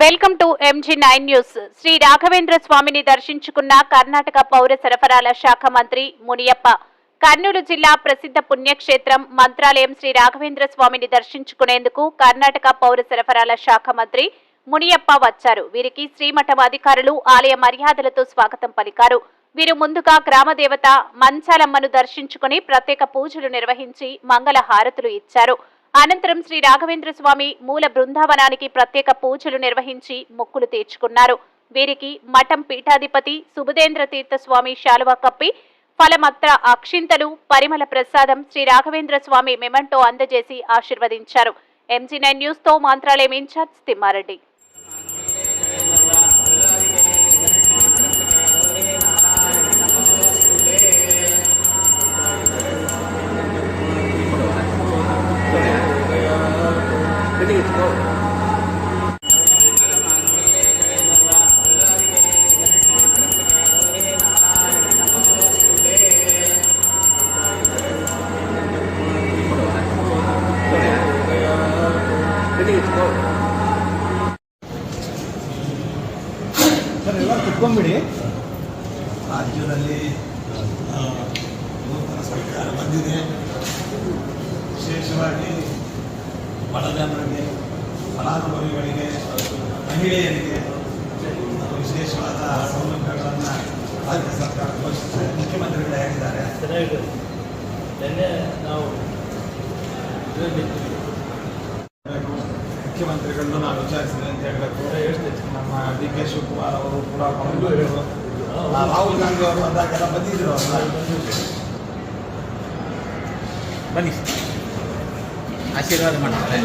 Welcome to MG9 news. Shri Raghavendra స్వామిని దర్శించుకున్న కర్ణాటక పౌర సరఫరాల శాఖ మంత్రి మునియప్ప. కర్నూలు జిల్లా ప్రసిద్ధ పుణ్యక్షేత్రం మంత్రాలయం శ్రీ రాఘవేంద్ర స్వామిని దర్శించుకునేందుకు కర్ణాటక పౌర సరఫరాల శాఖ మంత్రి మునియప్ప వచ్చారు. వీరికి శ్రీమఠం అధికారులు ఆలయ మర్యాదలతో స్వాగతం పలికారు. వీరు ముందుగా గ్రామదేవత మంచాలమ్మను దర్శించుకుని ప్రత్యేక పూజలు నిర్వహించి మంగళ హారతులు ఇచ్చారు. అనంతరం శ్రీ రాఘవేంద్ర స్వామి మూల బృందావనానికి ప్రత్యేక పూజలు నిర్వహించి మొక్కులు తీర్చుకున్నారు. వీరికి మఠం పీఠాధిపతి సుబుధేంద్ర తీర్థ స్వామి శాలువా కప్పి ఫలమత్ర అక్షింతలు పరిమళ ప్రసాదం శ్రీ రాఘవేంద్ర స్వామి మెమంటో అందజేసి ఆశీర్వదించారు. MG9 న్యూస్ తో మంత్రాలయం ఇన్ఛార్జ్ తిమ్మారెడ్డి. ಕುತ್ಕೊಂಡ್ಬಿಡಿ. ರಾಜ್ಯದಲ್ಲಿ ನೂತನ ಸರ್ಕಾರ ಬಂದಿದೆ. ವಿಶೇಷವಾಗಿ ಬಡ ಜನರಿಗೆ, ಫಲಾನುಭವಿಗಳಿಗೆ, ಮಹಿಳೆಯರಿಗೆ ವಿಶೇಷವಾದ ಸೌಲಭ್ಯಗಳನ್ನು ರಾಜ್ಯ ಸರ್ಕಾರ ಘೋಷಿಸಿದೆ. ಮುಖ್ಯಮಂತ್ರಿಗಳು ಹೇಳಿದ್ದಾರೆ. ನಾವು ಮುಖ್ಯಮಂತ್ರಿಗಳನ್ನು ನಾವು ವಿಚಾರಿಸಿದೆ ಅಂತ ಹೇಳಬೇಕು. ನಮ್ಮ DK ಶಿವಕುಮಾರ್ ಅವರು ಕೂಡ ರಾಹುಲ್ ಗಾಂಧಿ ಅವರು ಬಂದಾಗೆಲ್ಲ ಬಂದಿದ್ದರು. ಬನ್ನಿ ಆಶೀರ್ವಾದ ಮಾಡ್ತಾರೆ.